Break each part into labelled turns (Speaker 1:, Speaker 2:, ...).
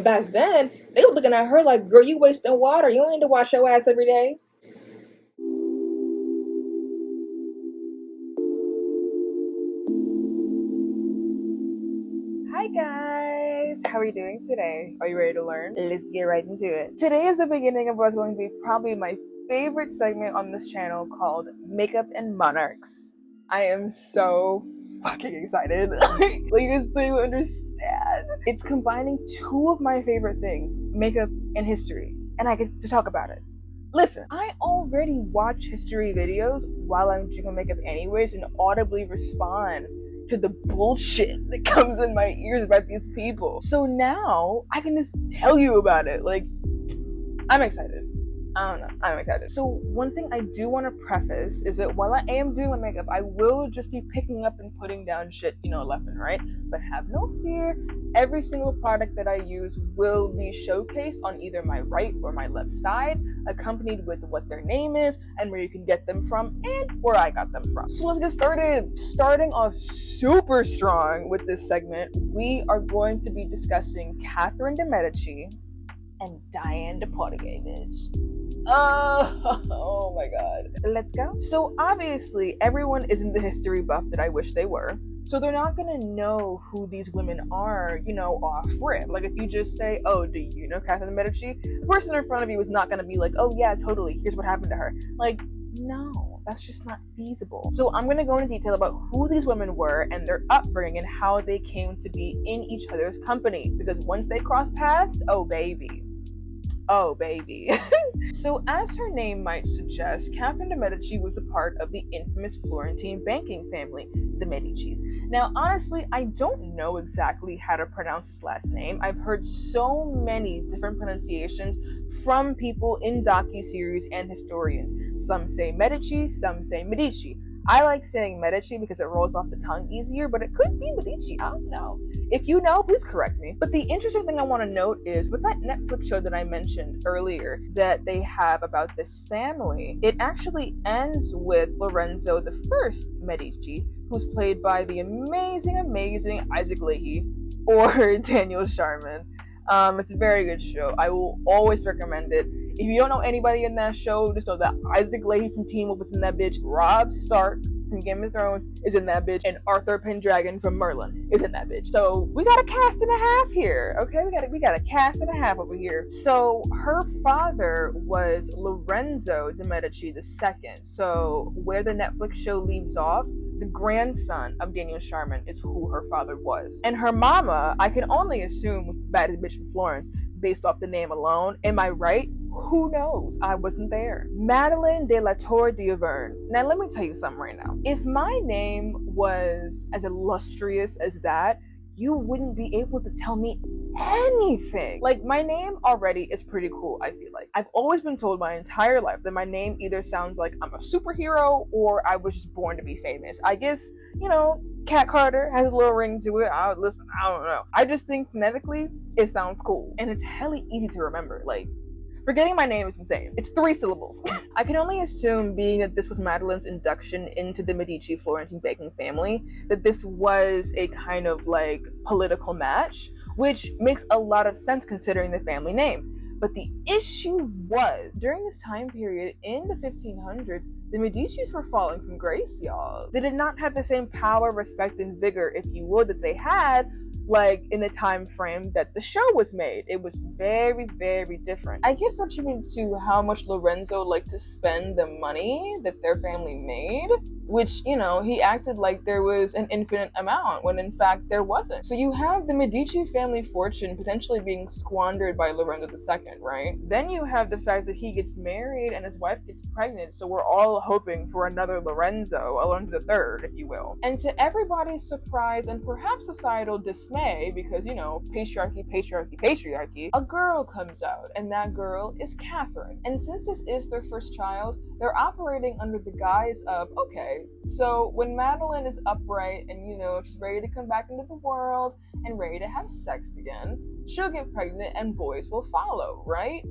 Speaker 1: But back then, they were looking at her like, girl, you wasting water. You don't need to wash your ass every day. Hi guys, how are you doing today? Are you ready to learn? Let's get right into it. Today is the beginning of what's going to be probably my favorite segment on this channel called Makeup and Monarchs. I am so fucking excited. Like you guys don't even understand. It's combining two of my favorite things, makeup and history, and I get to talk about it. Listen, I already watch history videos while I'm doing my makeup anyways and audibly respond to the bullshit that comes in my ears about these people. So now I can just tell you about it. Like, I'm excited. I don't know. I'm excited. So one thing I do want to preface is that while I am doing my makeup, I will just be picking up and putting down shit, left and right. But have no fear. Every single product that I use will be showcased on either my right or my left side, accompanied with what their name is and where you can get them from and where I got them from. So let's get started. Starting off super strong with this segment, we are going to be discussing Catherine de Medici and Diane de Potier, bitch. Oh my god. Let's go. So obviously everyone isn't the history buff that I wish they were. So they're not gonna know who these women are, off rip. Like if you just say, oh, do you know Catherine de Medici? The person in front of you is not gonna be like, oh yeah, totally, here's what happened to her. Like, no, that's just not feasible. So I'm gonna go into detail about who these women were and their upbringing and how they came to be in each other's company. Because once they cross paths, oh baby. Oh, baby. So as her name might suggest, Catherine de Medici was a part of the infamous Florentine banking family, the Medicis. Now, honestly, I don't know exactly how to pronounce his last name. I've heard so many different pronunciations from people in docuseries and historians. Some say Medici, some say Medici. I like saying Medici because it rolls off the tongue easier, but it could be Medici. I don't know. If you know, please correct me. But the interesting thing I want to note is with that Netflix show that I mentioned earlier that they have about this family, it actually ends with Lorenzo I Medici, who's played by the amazing Isaac Leahy or Daniel Sharman. It's a very good show. I will always recommend it. If you don't know anybody in that show, just know that Isaac Leahy from Teen Wolf is in that bitch. Robb Stark from Game of Thrones is in that bitch, and Arthur Pendragon from Merlin is in that bitch. So we got a cast and a half here, okay? We got a cast and a half over here. So her father was Lorenzo de Medici II. So where the Netflix show leaves off, the grandson of Daniel Sharman is who her father was. And her mama, I can only assume, was the baddest bitch from Florence based off the name alone. Am I right? Who knows? I wasn't there. Madeleine de la Tour d'Auvergne. Now let me tell you something right now. If my name was as illustrious as that, you wouldn't be able to tell me anything. Like, my name already is pretty cool, I feel like. I've always been told my entire life that my name either sounds like I'm a superhero or I was just born to be famous. I guess, Cat Carter has a little ring to it. I don't know. I just think phonetically, it sounds cool. And it's hella easy to remember. Like, forgetting my name is insane. It's 3 syllables. I can only assume, being that this was Madeleine's induction into the Medici Florentine banking family, that this was a kind of like political match, which makes a lot of sense considering the family name. But the issue was, during this time period in the 1500s, the Medicis were falling from grace, y'all. They did not have the same power, respect, and vigor, if you would, that they had like in the time frame that the show was made. It was very, very different. I guess attributed to how much Lorenzo liked to spend the money that their family made, which, he acted like there was an infinite amount when in fact there wasn't. So you have the Medici family fortune potentially being squandered by Lorenzo II, right? Then you have the fact that he gets married and his wife gets pregnant, so we're all hoping for another Lorenzo, a Lorenzo III, if you will. And to everybody's surprise and perhaps societal dismay, because, patriarchy, a girl comes out, and that girl is Catherine. And since this is their first child, they're operating under the guise of, okay, so when Madeleine is upright and, she's ready to come back into the world and ready to have sex again, she'll get pregnant and boys will follow, right?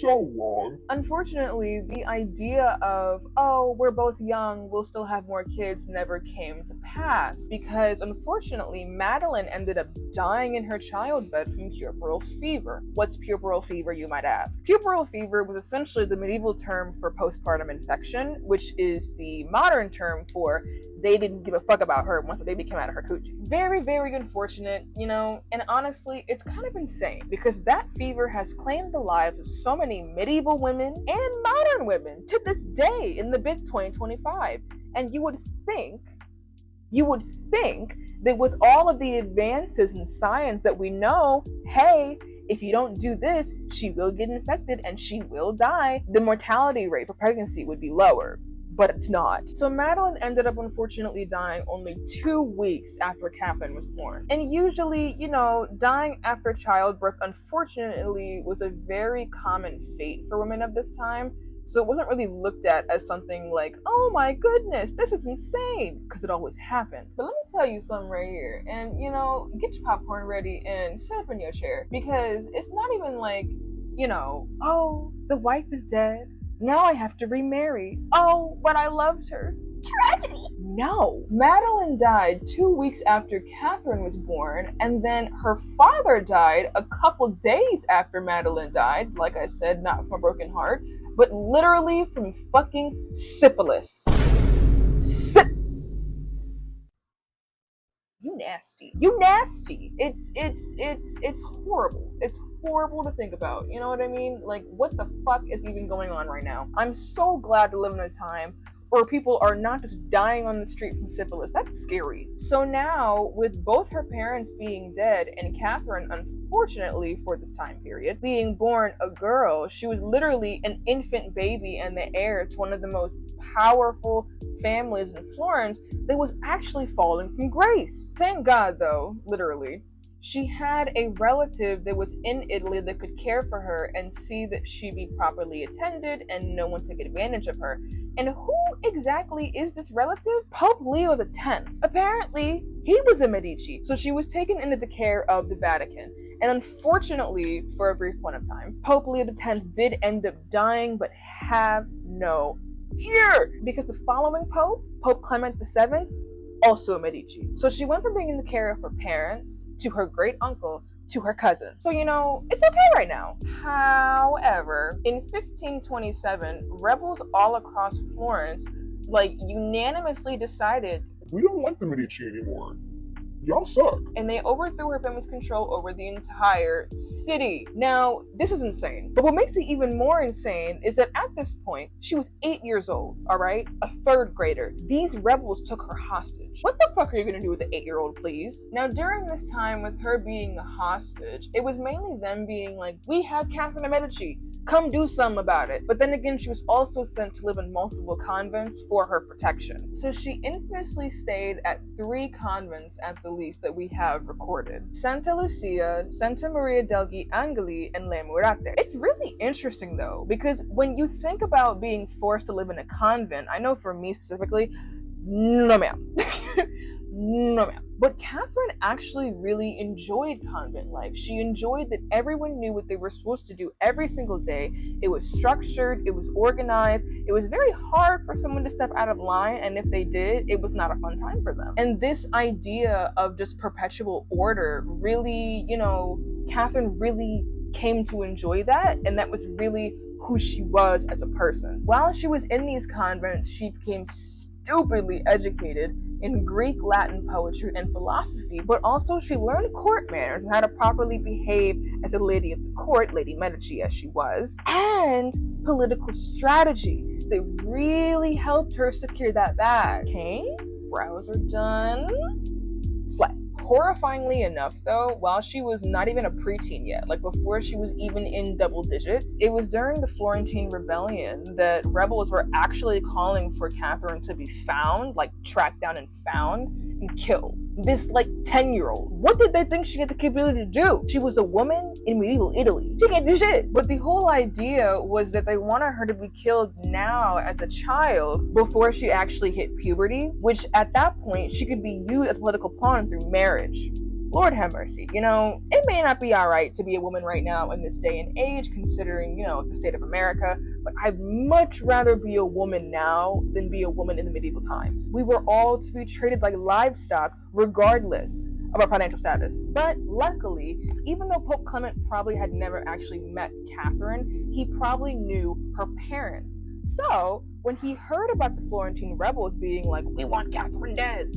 Speaker 2: So wrong.
Speaker 1: Unfortunately, the idea of, oh, we're both young, we'll still have more kids, never came to pass, because unfortunately, Madeline ended up dying in her childbed from puerperal fever. What's puerperal fever, you might ask? Puerperal fever was essentially the medieval term for postpartum infection, which is the modern term for they didn't give a fuck about her once the baby came out of her coochie. Very, very unfortunate, and honestly, it's kind of insane because that fever has claimed the lives of so many medieval women and modern women to this day in the big 2025. And you would think that with all of the advances in science that we know, hey, if you don't do this, she will get infected and she will die, the mortality rate for pregnancy would be lower. But it's not. So Madeline ended up unfortunately dying only 2 weeks after Catherine was born. And usually, dying after childbirth, unfortunately, was a very common fate for women of this time. So it wasn't really looked at as something like, oh my goodness, this is insane, because it always happened. But let me tell you something right here. And, get your popcorn ready and sit up in your chair, because it's not even like, oh, the wife is dead. Now I have to remarry. Oh, but I loved her. Tragedy. No. Madeline died 2 weeks after Catherine was born, and then her father died a couple days after Madeline died. Like I said, not from a broken heart, but literally from fucking syphilis. You nasty. It's horrible. It's horrible to think about. You know what I mean? Like, what the fuck is even going on right now? I'm so glad to live in a time where people are not just dying on the street from syphilis. That's scary. So now, with both her parents being dead and Catherine, unfortunately for this time period, being born a girl, she was literally an infant baby and the heir to one of the most powerful families in Florence that was actually falling from grace. Thank God, though, literally, she had a relative that was in Italy that could care for her and see that she be properly attended and no one took advantage of her. And who exactly is this relative? Pope Leo X. Apparently, he was a Medici, so she was taken into the care of the Vatican. And unfortunately, for a brief point of time, Pope Leo X did end up dying, but have no fear, because the following Pope, Pope Clement VII, also a Medici. So she went from being in the care of her parents to her great uncle to her cousin. So, it's okay right now. However, in 1527, rebels all across Florence, unanimously decided,
Speaker 2: we don't like the Medici anymore. Y'all suck.
Speaker 1: And they overthrew her family's control over the entire city. Now, this is insane. But what makes it even more insane is that at this point, she was 8 years old, all right? A third grader. These rebels took her hostage. What the fuck are you gonna do with the 8-year-old, please? Now, during this time with her being a hostage, it was mainly them being like, we have Catherine de Medici. Come do something about it. But then again, she was also sent to live in multiple convents for her protection. So she infamously stayed at 3 convents at the least that we have recorded: Santa Lucia, Santa Maria degli Angeli, and Le Murate. It's really interesting though, because when you think about being forced to live in a convent, I know for me specifically, no ma'am. No ma'am. But Catherine actually really enjoyed convent life. She enjoyed that everyone knew what they were supposed to do every single day. It was structured, it was organized. It was very hard for someone to step out of line, and if they did, it was not a fun time for them. And this idea of just perpetual order really, Catherine really came to enjoy that, and that was really who she was as a person. While she was in these convents, she became stupidly educated in Greek, Latin, poetry, and philosophy, but also she learned court manners and how to properly behave as a lady of the court, Lady Medici as she was, and political strategy that really helped her secure that bag. Okay, brows are done. Slay. Horrifyingly enough, though, while she was not even a preteen yet, before she was even in double digits, it was during the Florentine Rebellion that rebels were actually calling for Catherine to be found, tracked down and found, and killed. This 10-year-old. What did they think she had the capability to do? She was a woman in medieval Italy. She can't do shit. But the whole idea was that they wanted her to be killed now as a child before she actually hit puberty, which at that point she could be used as a political pawn through marriage. Lord have mercy. You know, it may not be alright to be a woman right now in this day and age, considering, you know, the state of America, but I'd much rather be a woman now than be a woman in the medieval times. We were all to be treated like livestock regardless of our financial status. But luckily, even though Pope Clement probably had never actually met Catherine, he probably knew her parents. So, when he heard about the Florentine rebels being like, we want Catherine dead,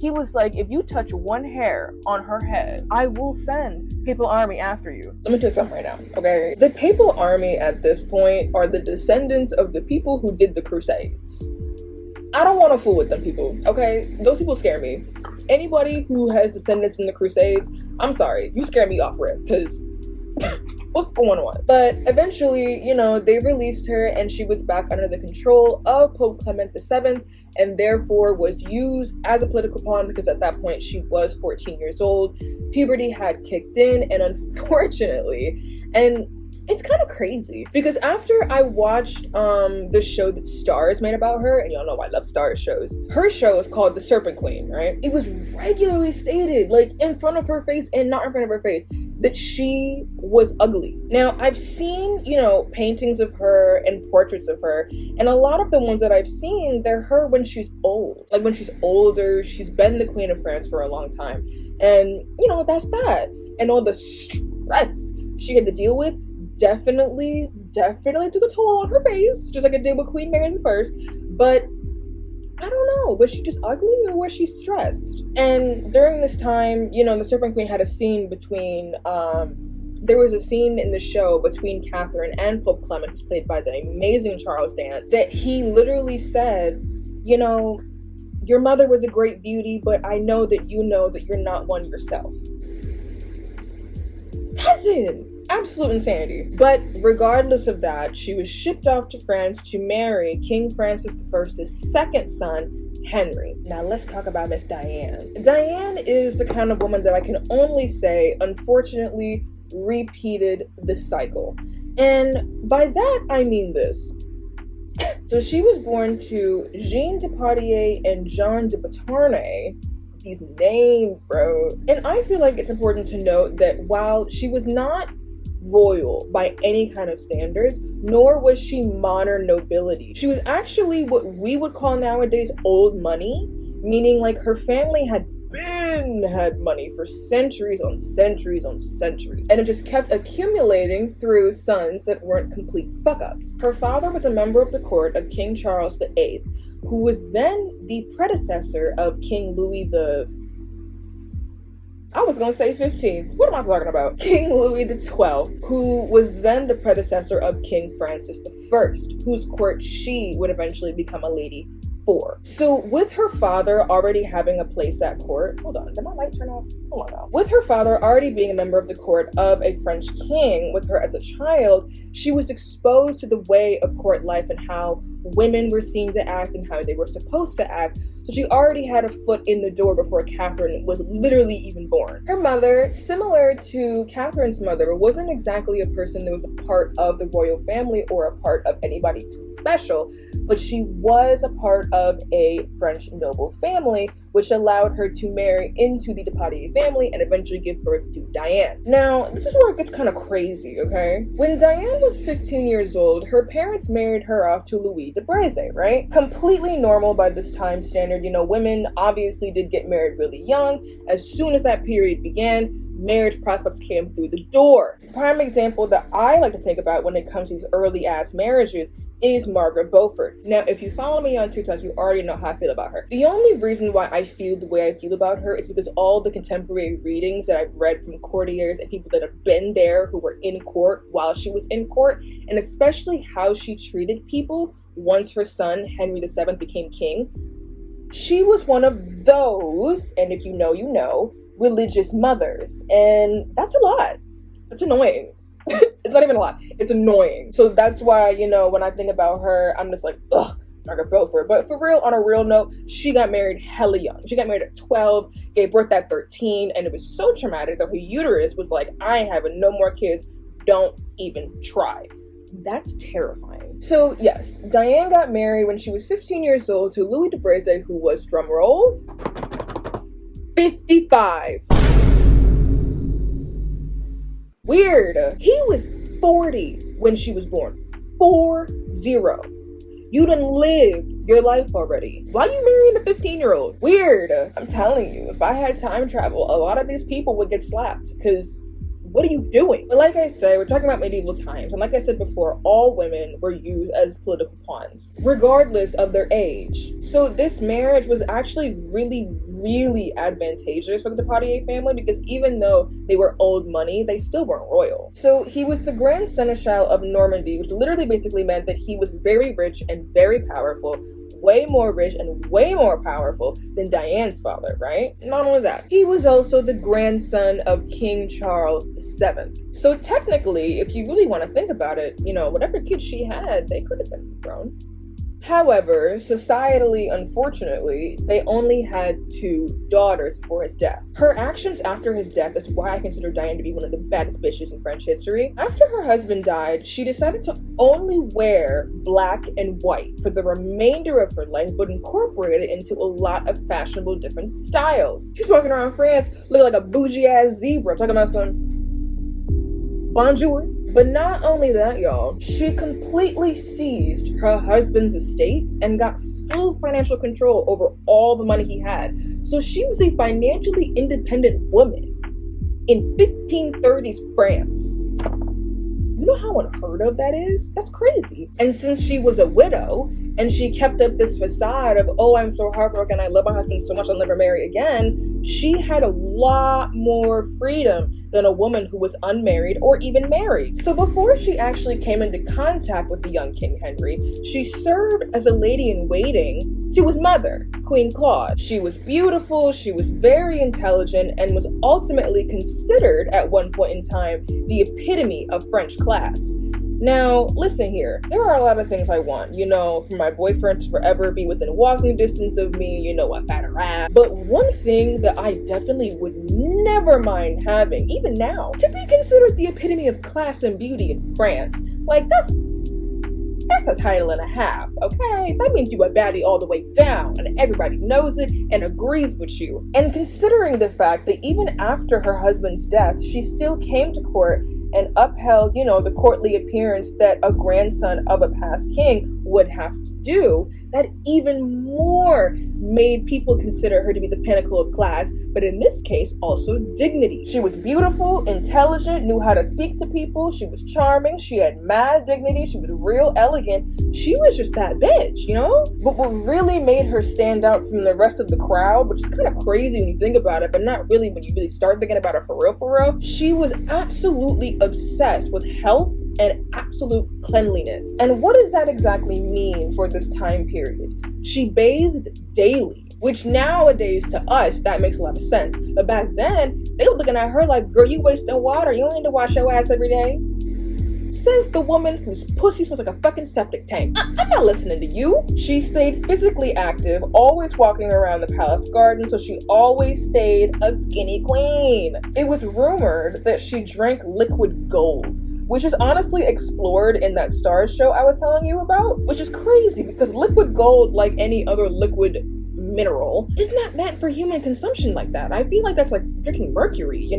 Speaker 1: he was like, if you touch one hair on her head, I will send Papal Army after you. Let me tell you something right now, okay? The Papal Army at this point are the descendants of the people who did the Crusades. I don't want to fool with them people, okay? Those people scare me. Anybody who has descendants in the Crusades, I'm sorry, you scare me off rip, because what's going on? But eventually, you know, they released her and she was back under the control of Pope Clement VII, and therefore was used as a political pawn because at that point she was 14 years old. Puberty had kicked in, and unfortunately, and it's kind of crazy because after I watched the show that Starz made about her, and y'all know I love Starz shows, her show is called The Serpent Queen, right? It was regularly stated, like in front of her face and not in front of her face, that she was ugly. Now, I've seen, you know, paintings of her and portraits of her, and a lot of the ones that I've seen, they're her when she's old. Like when she's older, she's been the Queen of France for a long time. And, you know, that's that. And all the stress she had to deal with definitely took a toll on her face, just like it did with Queen Mary I. But I don't know, was she just ugly or was she stressed? And during this time, you know, the Serpent Queen had a scene between, there was a scene in the show between Catherine and Pope Clement, who's played by the amazing Charles Dance, that he literally said, you know, your mother was a great beauty, but I know that you're not one yourself. Cousin! Absolute insanity. But regardless of that, she was shipped off to France to marry King Francis I's second son, Henry. Now let's talk about Miss Diane. Diane is the kind of woman that I can only say, unfortunately, repeated the cycle. And by that, I mean this. So she was born to Jean de Potier and Jean de Beauharnais. These names, bro. And I feel like it's important to note that while she was not royal by any kind of standards, nor was she modern nobility. She was actually what we would call nowadays old money, meaning like her family had money for centuries on centuries on centuries, and it just kept accumulating through sons that weren't complete fuck-ups. Her father was a member of the court of King Charles VIII, who was then the predecessor of King Louis I was gonna say 15th. What am I talking about? King Louis XII, who was then the predecessor of King Francis I, whose court she would eventually become a lady for. So with her father already having a place at court, hold on, did my light turn off? Hold on now. With her father already being a member of the court of a French king, with her as a child, she was exposed to the way of court life and how women were seen to act and how they were supposed to act. So she already had a foot in the door before Catherine was literally even born. Her mother, similar to Catherine's mother, wasn't exactly a person that was a part of the royal family or a part of anybody too special, but she was a part of a French noble family, which allowed her to marry into the de Potier family and eventually give birth to Diane. Now, this is where it gets kind of crazy, okay? When Diane was 15 years old, her parents married her off to Louis de Braise, right? Completely normal by this time standard. You know, women obviously did get married really young. As soon as that period began, marriage prospects came through the door. The prime example that I like to think about when it comes to these early ass marriages is Margaret Beaufort. Now, if you follow me on TikTok, you already know how I feel about her. The only reason why I feel the way I feel about her is because all the contemporary readings that I've read from courtiers and people that have been there who were in court while she was in court, and especially how she treated people once her son, Henry VII, became king. She was one of those, and if you know, you know, religious mothers. And that's a lot. That's annoying. It's not even a lot. It's annoying. So that's why, you know, when I think about her, I'm just like, ugh, Margaret Beaufort. But for real, on a real note, she got married hella young. She got married at 12, gave birth at 13, and it was so traumatic that her uterus was like, I ain't having no more kids. Don't even try. That's terrifying. So yes, Diane got married when she was 15 years old to Louis de Braise, who was, drumroll, 55. Weird. He was 40 when she was born. 40. You done lived your life already. Why are you marrying a 15-year-old? Weird. I'm telling you, if I had time travel, a lot of these people would get slapped, because what are you doing? But like I said, we're talking about medieval times, and like I said before, all women were used as political pawns, regardless of their age. So this marriage was actually really advantageous for the de Potier family, because even though they were old money, they still weren't royal. So he was the Grand Seneschal of Normandy, which literally basically meant that he was very rich and very powerful, way more rich and way more powerful than Diane's father, right? Not only that, he was also the grandson of King Charles VII. So technically, if you really want to think about it, whatever kids she had, they could have been grown. However, societally, unfortunately, they only had 2 daughters before his death. Her actions after his death is why I consider Diane to be one of the baddest bitches in French history. After her husband died, she decided to only wear black and white for the remainder of her life, but incorporated it into a lot of fashionable different styles. She's walking around France looking like a bougie-ass zebra, talking about some bonjour. But not only that, y'all, she completely seized her husband's estates and got full financial control over all the money he had. So she was a financially independent woman in 1530s France. You know how unheard of that is? That's crazy. And since she was a widow, and she kept up this facade of, oh, I'm so heartbroken, I love my husband so much, I'll never marry again, she had a lot more freedom than a woman who was unmarried or even married. So before she actually came into contact with the young King Henry, she served as a lady-in-waiting to his mother, Queen Claude. She was beautiful, she was very intelligent, and was ultimately considered at one point in time the epitome of French class. Now, listen here, there are a lot of things I want, for my boyfriend to forever be within walking distance of me, a fatter ass. But one thing that I definitely would never mind having, even now, to be considered the epitome of class and beauty in France, like that's a title and a half, okay? That means you a baddie all the way down, and everybody knows it and agrees with you. And considering the fact that even after her husband's death, she still came to court and upheld, the courtly appearance that a grandson of a past king would have to do, that even more made people consider her to be the pinnacle of class, but in this case, also dignity. She was beautiful, intelligent, knew how to speak to people, she was charming, she had mad dignity, she was real elegant. She was just that bitch, But what really made her stand out from the rest of the crowd, which is kind of crazy when you think about it, but not really when you really start thinking about her for real, she was absolutely obsessed with health and absolute cleanliness. And what does that exactly mean for this time period? She bathed daily, which nowadays to us, that makes a lot of sense. But back then, they were looking at her like, girl, you wasting water. You don't need to wash your ass every day. Says the woman whose pussy smells like a fucking septic tank. I'm not listening to you. She stayed physically active, always walking around the palace garden, so she always stayed a skinny queen. It was rumored that she drank liquid gold, which is honestly explored in that Stars show I was telling you about, which is crazy because liquid gold, like any other liquid mineral, is not meant for human consumption like that. I feel like that's like drinking mercury,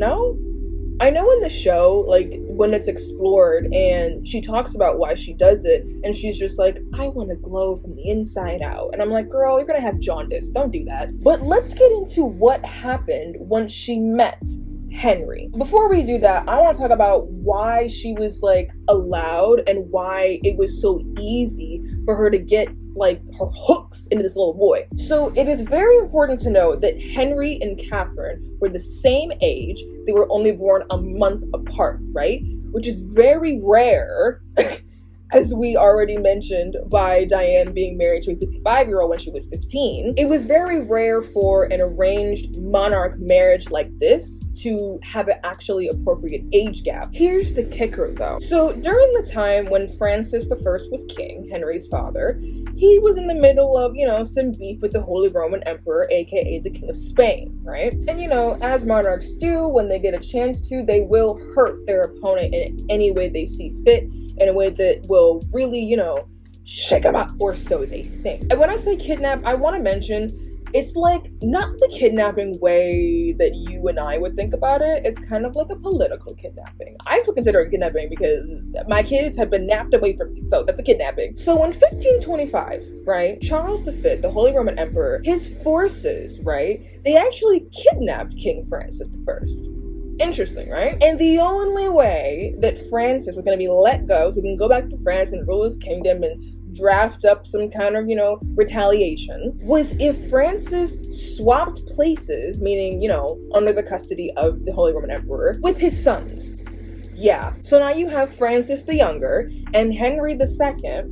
Speaker 1: I know in the show, like, when it's explored and she talks about why she does it, and she's just like, I want to glow from the inside out. And I'm like, girl, you're gonna have jaundice. Don't do that. But let's get into what happened once she met Henry. Before we do that, I want to talk about why she was, like, allowed and why it was so easy for her to get like her hooks into this little boy. So it is very important to note that Henry and Catherine were the same age. They were only born a month apart, right? Which is very rare, as we already mentioned, by Diane being married to a 55-year-old when she was 15. It was very rare for an arranged monarch marriage like this to have an actually appropriate age gap. Here's the kicker though. So during the time when Francis I was king, Henry's father, he was in the middle of, some beef with the Holy Roman Emperor, aka the King of Spain, right? And as monarchs do, when they get a chance to, they will hurt their opponent in any way they see fit, in a way that will really, shake them up, or so they think. And when I say kidnap, I want to mention It's like not the kidnapping way that you and I would think about it. It's kind of like a political kidnapping. I still consider it kidnapping because my kids have been napped away from me, so that's a kidnapping. So in 1525, right, Charles V, the Holy Roman Emperor, his forces, right, they actually kidnapped King Francis I. Interesting, right? And the only way that Francis was going to be let go, so he can go back to France and rule his kingdom and draft up some kind of, retaliation, was if Francis swapped places, meaning, under the custody of the Holy Roman Emperor, with his sons. Yeah. So now you have Francis the Younger and Henry II,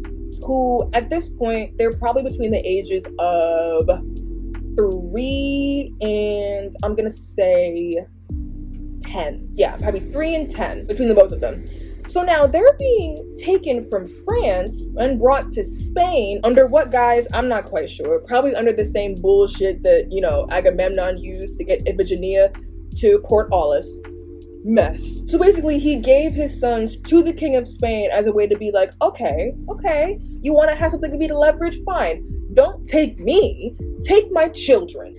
Speaker 1: who at this point, they're probably between the ages of 3 and I'm gonna say 10. Yeah, probably 3 and 10 between the both of them. So now they're being taken from France and brought to Spain under what guise? I'm not quite sure. Probably under the same bullshit that, Agamemnon used to get Iphigenia to Port Aulis. Mess. So basically he gave his sons to the King of Spain as a way to be like, okay, you want to have something to be to leverage? Fine. Don't take me, take my children.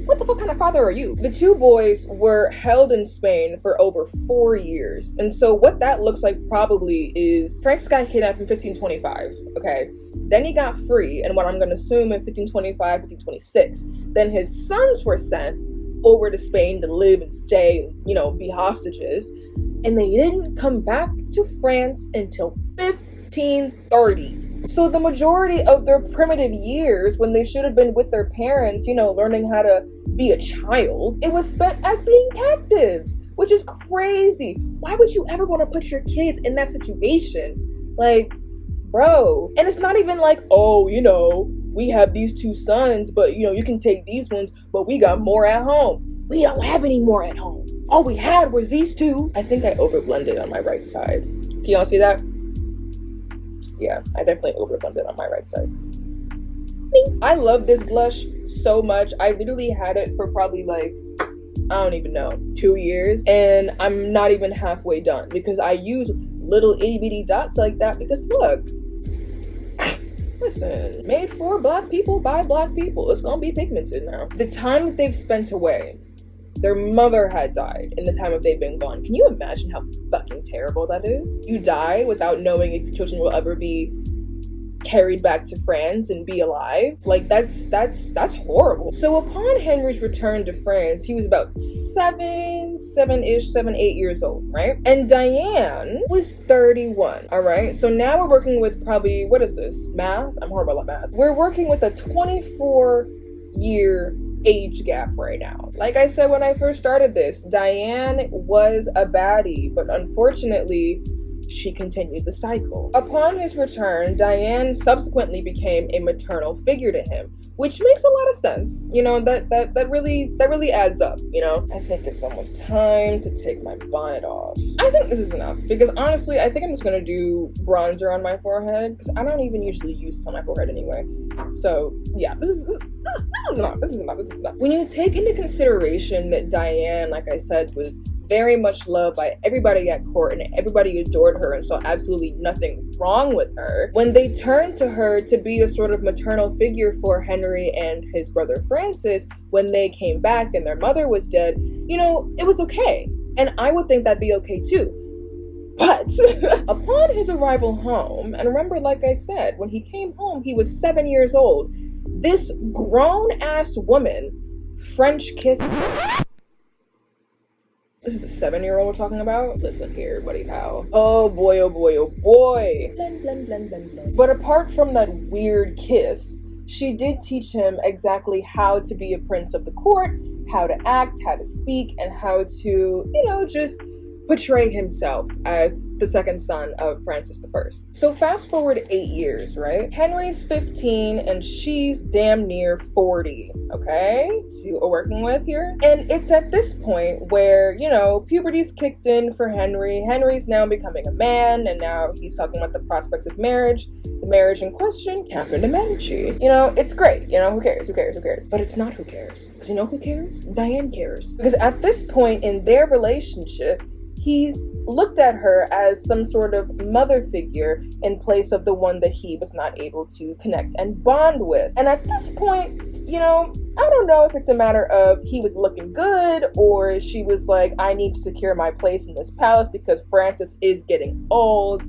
Speaker 1: What the fuck kind of father are you? The two boys were held in Spain for over 4 years. And so what that looks like probably is Francis got kidnapped in 1525, okay? Then he got free, and what I'm going to assume in 1525, 1526. Then his sons were sent over to Spain to live and stay, be hostages. And they didn't come back to France until 1530. So the majority of their primitive years, when they should have been with their parents, learning how to be a child, it was spent as being captives, which is crazy. Why would you ever want to put your kids in that situation? Like, bro. And it's not even like, oh, we have these 2 sons, but, you can take these ones, but we got more at home. We don't have any more at home. All we had was these 2. I think I overblended on my right side. Can y'all see that? Yeah, I definitely overblended on my right side. I love this blush so much. I literally had it for probably I don't even know, 2 years. And I'm not even halfway done because I use little itty bitty dots like that because look, listen, made for black people by black people. It's gonna be pigmented now. The time that they've spent away, their mother had died in the time that they've been gone. Can you imagine how fucking terrible that is? You die without knowing if your children will ever be carried back to France and be alive. Like that's horrible. So upon Henry's return to France, he was about 7, 8 years old, right? And Diane was 31, all right? So now we're working with probably, what is this? Math? I'm horrible at math. We're working with a 24-year age gap right now. Like I said when I first started this, Diane was a baddie, but unfortunately, she continued the cycle. Upon his return, Diane subsequently became a maternal figure to him, which makes a lot of sense. That really adds up, I think it's almost time to take my bonnet off. I think this is enough because honestly, I think I'm just gonna do bronzer on my forehead because I don't even usually use this on my forehead anyway. So yeah, this is enough. This is enough. When you take into consideration that Diane, like I said, was very much loved by everybody at court and everybody adored her and saw absolutely nothing wrong with her, when they turned to her to be a sort of maternal figure for Henry and his brother Francis when they came back and their mother was dead, it was okay. And I would think that'd be okay too. But upon his arrival home, and remember, like I said, when he came home, he was 7 years old. This grown-ass woman French kissed. This is a 7-year-old we're talking about? Listen here, buddy pal. Oh boy, oh boy, oh boy. Blend, blend, blend, blend, blend. But apart from that weird kiss, she did teach him exactly how to be a prince of the court, how to act, how to speak, and how to, just portray himself as the second son of Francis I. So fast forward 8 years, right? Henry's 15 and she's damn near 40, okay? See what we're working with here? And it's at this point where, puberty's kicked in for Henry. Henry's now becoming a man, and now he's talking about the prospects of marriage. The marriage in question, Catherine de Medici. It's great. Who cares? But it's not who cares. Because who cares? Diane cares. Because at this point in their relationship, he's looked at her as some sort of mother figure in place of the one that he was not able to connect and bond with. And at this point, you know, I don't know if it's a matter of he was looking good or she was like, I need to secure my place in this palace because Francis is getting old.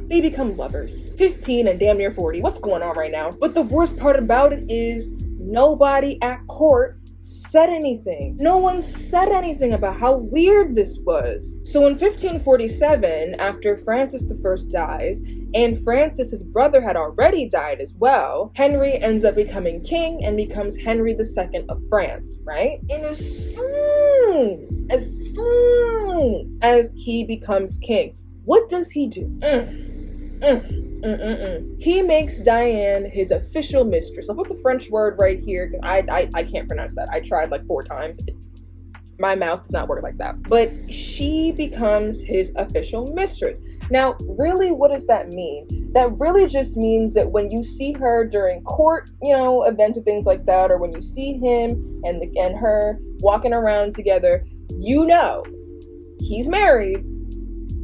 Speaker 1: They become lovers. 15 and damn near 40. What's going on right now? But the worst part about it is nobody at court said anything. No one said anything about how weird this was. So in 1547, after Francis I dies, and Francis, his brother, had already died as well, Henry ends up becoming king and becomes Henry II of France, right? And as soon as he becomes king, what does he do? He makes Diane his official mistress. I'll put the French word right here. I can't pronounce that. I tried like 4 times. My mouth does not work like that. But she becomes his official mistress. Now, really, what does that mean? That really just means that when you see her during court, you know, events and things like that, or when you see him and her walking around together, you know he's married,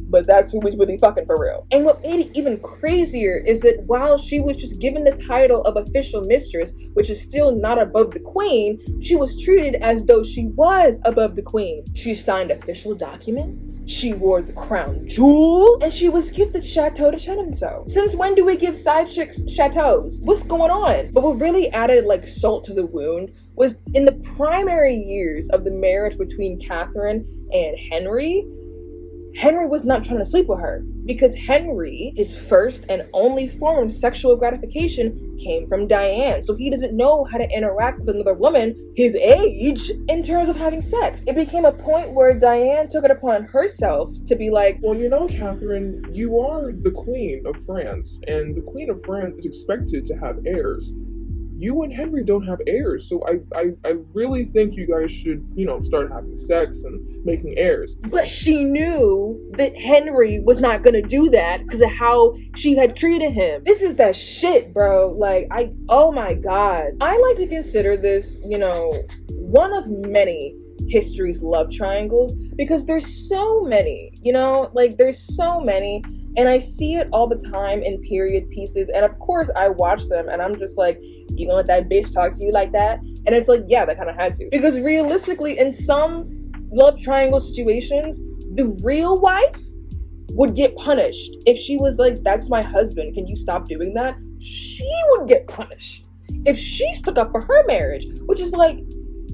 Speaker 1: but that's who was really fucking for real. And what made it even crazier is that while she was just given the title of official mistress, which is still not above the queen, she was treated as though she was above the queen. She signed official documents, she wore the crown jewels, and she was gifted Chateau de Chenonceau. Since when do we give side chicks chateaus? What's going on? But what really added like salt to the wound was in the primary years of the marriage between Catherine and Henry was not trying to sleep with her because Henry, his first and only form of sexual gratification came from Diane. So he doesn't know how to interact with another woman his age in terms of having sex. It became a point where Diane took it upon herself to be like,
Speaker 3: well, you know, Catherine, you are the Queen of France, and the Queen of France is expected to have heirs. You and Henry don't have heirs, so I really think you guys should, you know, start having sex and making heirs.
Speaker 1: But she knew that Henry was not gonna do that because of how she had treated him. This is that shit, bro. Like, oh my God. I like to consider this, you know, one of many history's love triangles because there's so many, you know, like there's so many. And I see it all the time in period pieces. And of course I watch them and I'm just like, you gonna let that bitch talk to you like that? And it's like, yeah, that kind of had to. Because realistically, in some love triangle situations, the real wife would get punished. If she was like, that's my husband, can you stop doing that? She would get punished. If she stuck up for her marriage, which is like,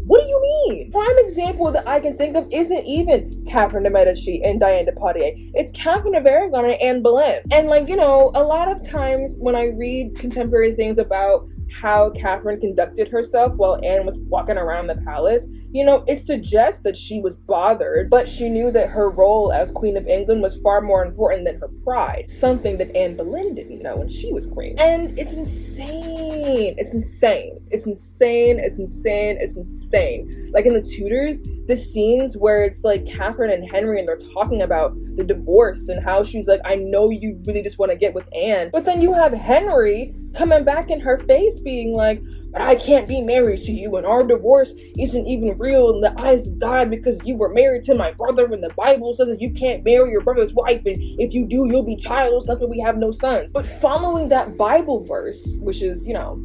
Speaker 1: what do you mean? Prime example that I can think of isn't even Catherine de Medici and Diane de Potier. It's Catherine of Aragon and Anne Boleyn. And like, you know, a lot of times when I read contemporary things about how Catherine conducted herself while Anne was walking around the palace, you know, it suggests that she was bothered, but she knew that her role as Queen of England was far more important than her pride, something that Anne Boleyn didn't know when she was queen. And it's insane. It's insane. It's insane. It's insane. It's insane. Like in the Tudors, the scenes where it's like Catherine and Henry and they're talking about the divorce and how she's like, I know you really just want to get with Anne, but then you have Henry coming back in her face being like, but I can't be married to you and our divorce isn't even real in the eyes of God because you were married to my brother and the Bible says that you can't marry your brother's wife and if you do, you'll be childless. That's why we have no sons. But following that Bible verse, which is, you know,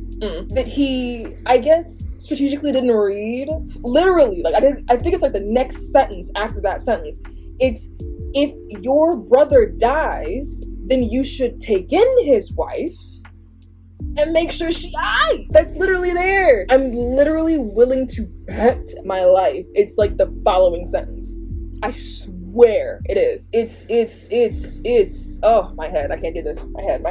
Speaker 1: that he, I guess, strategically didn't read, literally, like I think it's like the next sentence after that sentence. It's, if your brother dies, then you should take in his wife and make sure she dies. That's literally there. I'm literally willing to bet my life it's like the following sentence. I swear it is. It's oh, my head. I can't do this. My head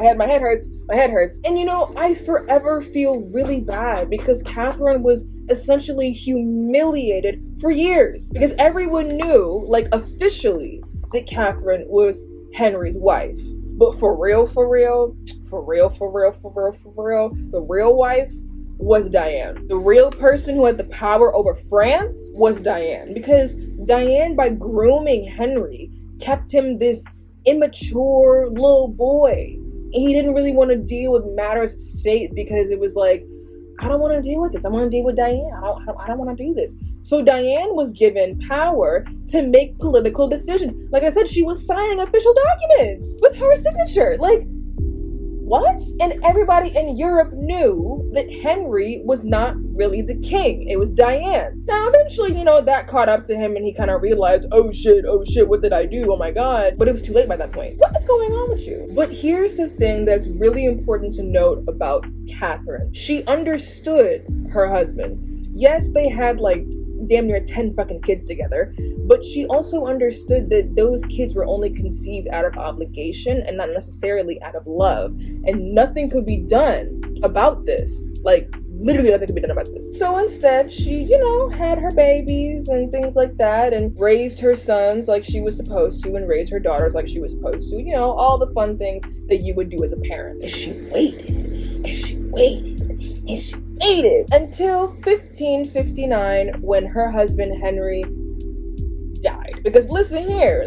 Speaker 1: hurts. My head hurts. And you know, I forever feel really bad because Catherine was essentially humiliated for years because everyone knew, like officially, that Catherine was Henry's wife. But for real, the real wife was Diane. The real person who had the power over France was Diane. Because Diane, by grooming Henry, kept him this immature little boy. And he didn't really want to deal with matters of state because it was like, I don't want to deal with this. I want to deal with Diane. I don't want to do this. So Diane was given power to make political decisions. Like I said, she was signing official documents with her signature. Like, what? And everybody in Europe knew that Henry was not really the king. It was Diane. Now, eventually, that caught up to him and he kind of realized, oh shit, what did I do? Oh my god. But it was too late by that point. What is going on with you? But here's the thing that's really important to note about Catherine. She understood her husband. Yes, they had like damn near 10 fucking kids together, but she also understood that those kids were only conceived out of obligation and not necessarily out of love, and nothing could be done about this. Like, literally nothing could be done about this. So instead, she, had her babies and things like that, and raised her sons like she was supposed to, and raised her daughters like she was supposed to, all the fun things that you would do as a parent. And she waited, and she waited, and she waited until 1559 when her husband Henry died. Because listen here,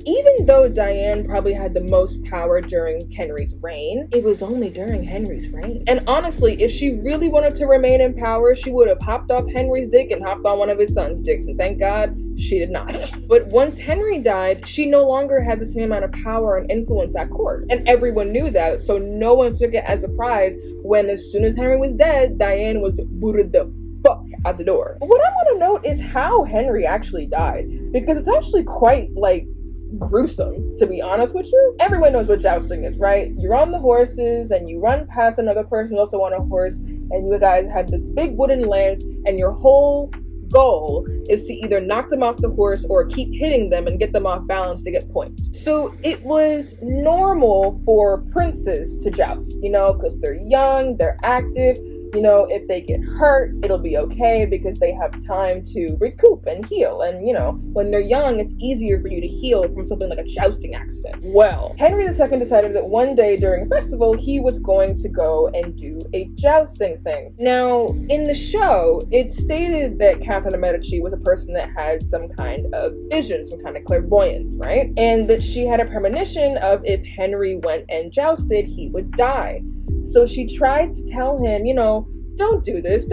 Speaker 1: even though Diane probably had the most power during Henry's reign, it was only during Henry's reign. And honestly, if she really wanted to remain in power, she would have hopped off Henry's dick and hopped on one of his son's dicks, and thank God she did not. But once Henry died, she no longer had the same amount of power and influence at court. And everyone knew that, so no one took it as a surprise when, as soon as Henry was dead, Diane was booted the fuck out the door. But what I want to note is how Henry actually died, because it's actually quite, gruesome, to be honest with you. Everyone knows what jousting is, right? You're on the horses, and you run past another person who's also on a horse, and you guys had this big wooden lance, and your whole goal is to either knock them off the horse or keep hitting them and get them off balance to get points. So it was normal for princes to joust, because they're young, they're active. If they get hurt, it'll be okay because they have time to recoup and heal. And, when they're young, it's easier for you to heal from something like a jousting accident. Well, Henry II decided that one day during a festival, he was going to go and do a jousting thing. Now, in the show, it stated that Catherine de Medici was a person that had some kind of vision, some kind of clairvoyance, right? And that she had a premonition of if Henry went and jousted, he would die. So she tried to tell him, don't do this,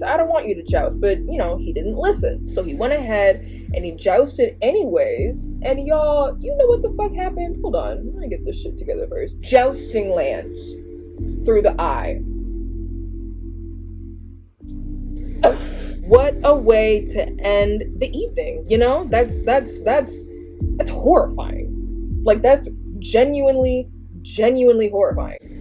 Speaker 1: I don't want you to joust, but, he didn't listen. So he went ahead and he jousted anyways, and y'all, you know what the fuck happened? Hold on, let me get this shit together first. Jousting lands through the eye. What a way to end the evening, that's horrifying. Like, that's genuinely horrifying.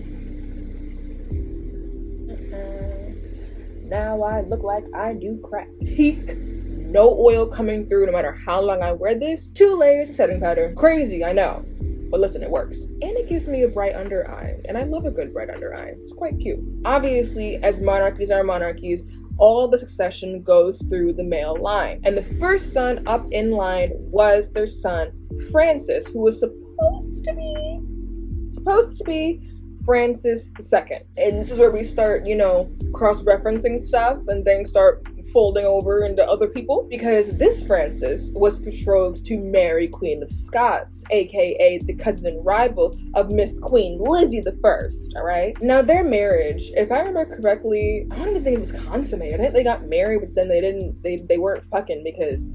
Speaker 1: Now I look like I do crack. Peak. No oil coming through no matter how long I wear this. 2 layers of setting powder. Crazy, I know. But listen, it works. And it gives me a bright under eye. And I love a good bright under eye. It's quite cute. Obviously, as monarchies are monarchies, all the succession goes through the male line. And the first son up in line was their son, Francis, who was supposed to be Francis II. And this is where we start, cross-referencing stuff and things start folding over into other people, because this Francis was betrothed to Mary, Queen of Scots, aka the cousin and rival of Miss Queen Lizzie I, alright? Now their marriage, if I remember correctly, I don't even think it was consummated. I think they got married, but then they weren't fucking because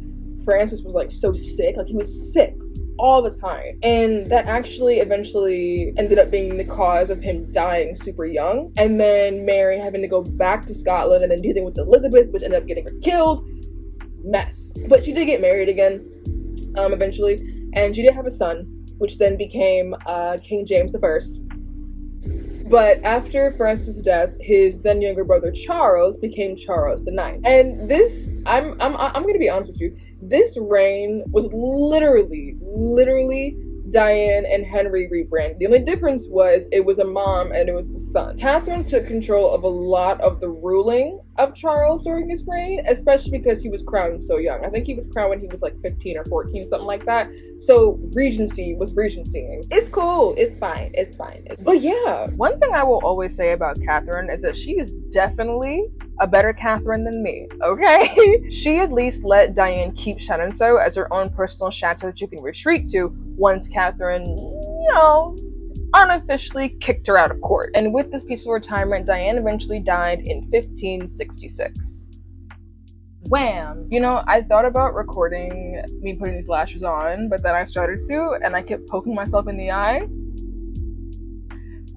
Speaker 1: Francis was so sick, he was sick all the time. And that actually eventually ended up being the cause of him dying super young. And then Mary having to go back to Scotland and then dealing with Elizabeth, which ended up getting her killed. Mess. But she did get married again, eventually. And she did have a son, which then became King James I. But after Francis' death, his then younger brother Charles became Charles IX. And this, I'm gonna be honest with you, this reign was literally Diane and Henry rebranded. The only difference was it was a mom and it was a son. Catherine took control of a lot of the ruling of Charles during his reign, especially because he was crowned so young. I think he was crowned when he was 15 or 14, something like that. So regency was regencying. It's cool. It's fine. But yeah.
Speaker 4: One thing I will always say about Catherine is that she is definitely a better Catherine than me, okay? She at least let Diane keep CHâTEAU as her own personal chateau that you can retreat to once Catherine, unofficially kicked her out of court. And with this peaceful retirement, Diane eventually died in 1566. wham. You know, I thought about recording me putting these lashes on, but then I started to, and I kept poking myself in the eye.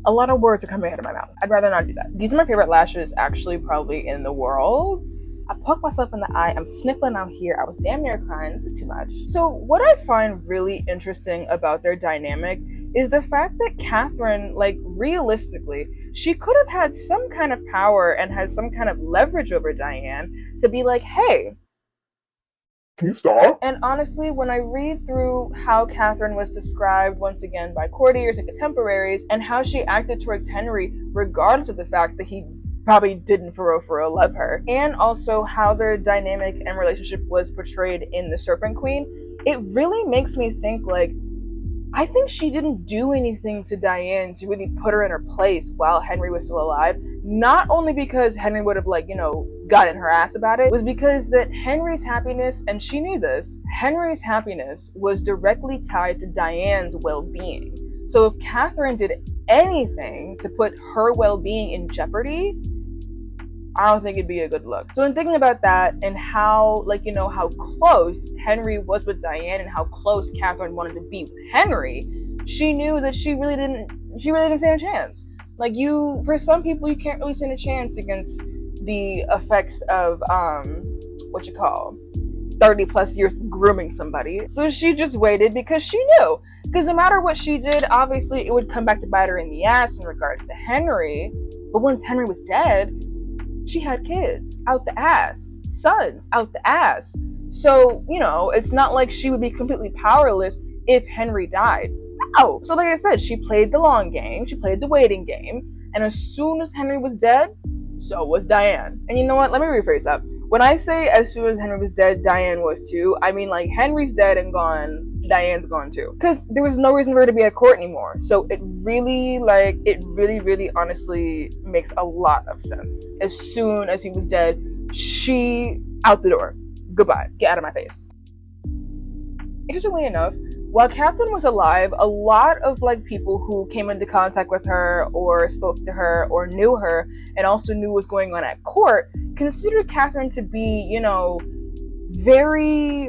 Speaker 4: A lot of words are coming out of my mouth. I'd rather not do that. These are my favorite lashes, actually, probably in the world. I poked myself in the eye. I'm sniffling out here. I was damn near crying. This is too much. So what I find really interesting about their dynamic is the fact that Catherine, like, realistically, she could have had some kind of power and had some kind of leverage over Diane to be like, hey,
Speaker 2: Can you stop?
Speaker 4: and honestly, when I read through how Catherine was described once again by courtiers and contemporaries, and how she acted towards Henry, regardless of the fact that he probably didn't for real love her, and also how their dynamic and relationship was portrayed in The Serpent Queen, it really makes me think, like, I think she didn't do anything to Diane to really put her in her place while Henry was still alive. Not only because Henry would have, like, you know, gotten her ass about it, was because that Henry's happiness, and she knew this, Henry's happiness was directly tied to Diane's well-being. So if Catherine did anything to put her well-being in jeopardy, I don't think it'd be a good look. So in thinking about that and how, like, you know, how close Henry was with Diane and how close Catherine wanted to be with Henry, she knew that she really didn't stand a chance. Like, for some people, you can't really stand a chance against the effects of, 30 plus years grooming somebody. So she just waited because she knew. Because no matter what she did, obviously it would come back to bite her in the ass in regards to Henry. But once Henry was dead, she had kids out the ass, sons out the ass. So, you know, it's not like she would be completely powerless if Henry died. No. So like I said, she played the long game, she played the waiting game, and as soon as Henry was dead, so was Diane. And you know what? Let me rephrase that. When I say as soon as Henry was dead, Diane was too, I mean, like, Henry's dead and gone, Diane's gone too. Because there was no reason for her to be at court anymore. So it really honestly makes a lot of sense. As soon as he was dead, she out the door. Goodbye. Get out of my face. Interestingly enough, while Catherine was alive, a lot of, like, people who came into contact with her or spoke to her or knew her and also knew what was going on at court considered Catherine to be, you know, very,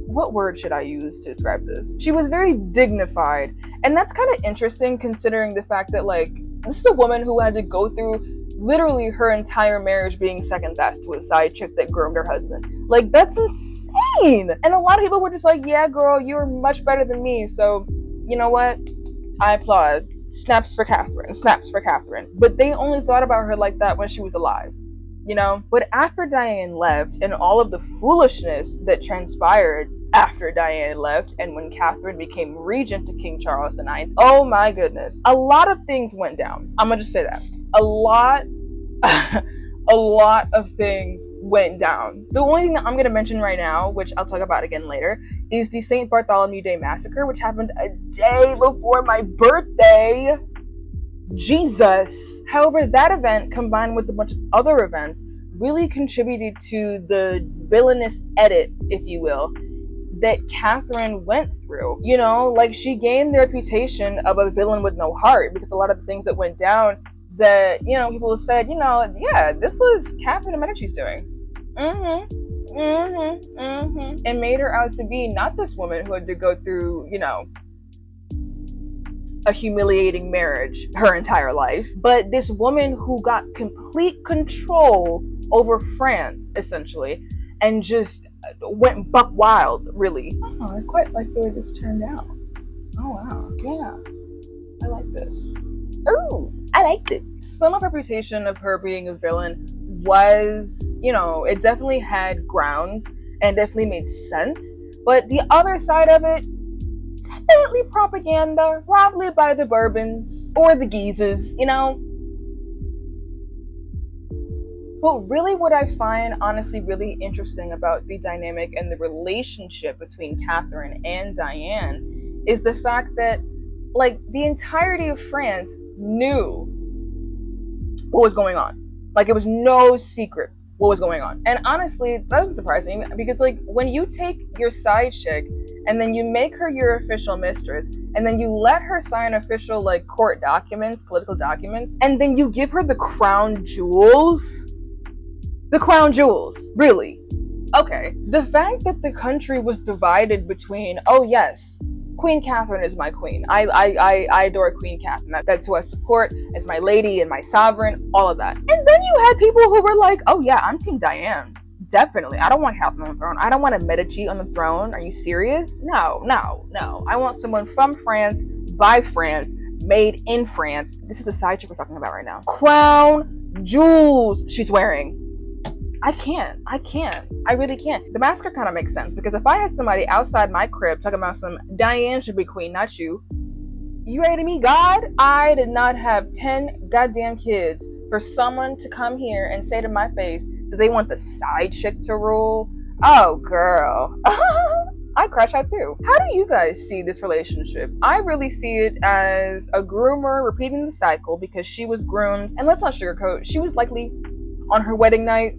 Speaker 4: what word should I use to describe this? She was very dignified. And that's kind of interesting considering the fact that, like, this is a woman who had to go through literally her entire marriage being second best to a side chick that groomed her husband. Like, that's insane! And a lot of people were just like, yeah, girl, you're much better than me, so, you know what? I applaud. Snaps for Catherine. Snaps for Catherine. But they only thought about her like that when she was alive. You know? But after Diane left, and all of the foolishness that transpired after Diane left, and when Catherine became regent to King Charles IX, oh my goodness. A lot of things went down. I'm gonna just say that. A lot of things went down. The only thing that I'm going to mention right now, which I'll talk about again later, is the St. Bartholomew Day Massacre, which happened a day before my birthday. Jesus. However, that event, combined with a bunch of other events, really contributed to the villainous edit, if you will, that Catherine went through. You know, like, she gained the reputation of a villain with no heart, because a lot of the things that went down that, you know, people said, you know, yeah, this was Catherine de Medici's doing. And made her out to be not this woman who had to go through, you know, a humiliating marriage her entire life, but this woman who got complete control over France, essentially, and just went buck wild, really. Oh, I quite like the way this turned out. Oh, wow. Yeah. I like this. Ooh, I liked it. Some of her reputation of her being a villain was, you know, it definitely had grounds and definitely made sense. But the other side of it, definitely propaganda, probably by the Bourbons or the Guises, you know. But really what I find honestly really interesting about the dynamic and the relationship between Catherine and Diane is the fact that, like, the entirety of France knew what was going on. Like, it was no secret what was going on. And honestly, that doesn't surprise me, because, like, when you take your side chick and then you make her your official mistress, and then you let her sign official, like, court documents, political documents, and then you give her the crown jewels, really, Okay, the fact that the country was divided between, oh yes, Queen Catherine is my queen. I adore Queen Catherine. That's who I support as my lady and my sovereign, all of that. And then you had people who were like, oh yeah, I'm Team Diane. Definitely. I don't want Catherine on the throne. I don't want a Medici on the throne. Are you serious? No, no, no. I want someone from France, by France, made in France. This is the side chick we're talking about right now. Crown jewels she's wearing. I can't. I really can't. The massacre kind of makes sense because if I had somebody outside my crib talking about some Diane should be queen, not you. You ready to meet God? I did not have 10 goddamn kids for someone to come here and say to my face that they want the side chick to rule. Oh, girl. I crash out too. How do you guys see this relationship? I really see it as a groomer repeating the cycle because she was groomed. And let's not sugarcoat, she was likely on her wedding night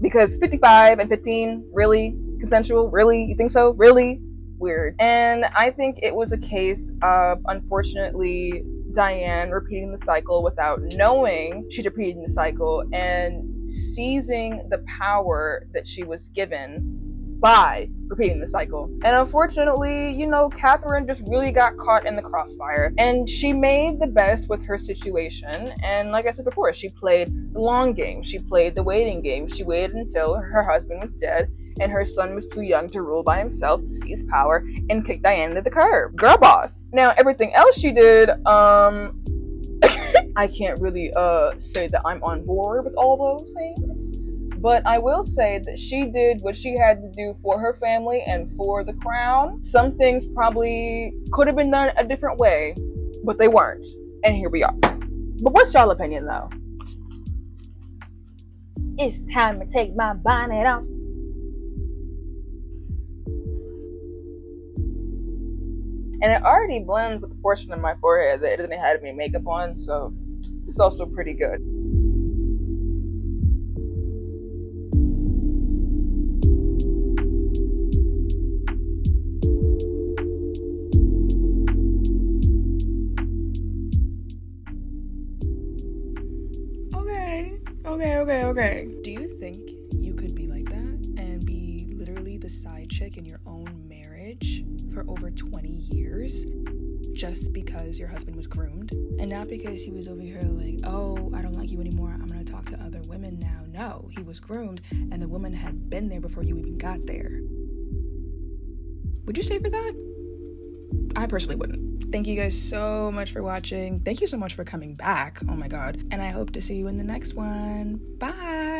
Speaker 4: because 55 and 15, really? Consensual? Really? You think so? Really? Weird. And I think it was a case of, unfortunately, Diane repeating the cycle without knowing she's repeating the cycle and seizing the power that she was given by repeating the cycle. And unfortunately, you know, Catherine just really got caught in the crossfire and she made the best with her situation. And like I said before, she played the long game. She played the waiting game. She waited until her husband was dead and her son was too young to rule by himself to seize power and kick Diane to the curb. Girl boss. Now, everything else she did, I can't really say that I'm on board with all those things. But I will say that she did what she had to do for her family and for the crown. Some things probably could have been done a different way, but they weren't. And here we are. But what's y'all opinion though? It's time to take my bonnet off. And it already blends with the portion of my forehead that it doesn't have any makeup on, so it's also pretty good. Okay.
Speaker 5: Do you think you could be like that and be literally the side chick in your own marriage for over 20 years just because your husband was groomed? And not because he was over here like, oh, I don't like you anymore, I'm gonna talk to other women now. No, he was groomed and the woman had been there before you even got there. Would you stay for that? I personally wouldn't. Thank you guys so much for watching. Thank you so much for coming back. Oh my god. And I hope to see you in the next one. Bye.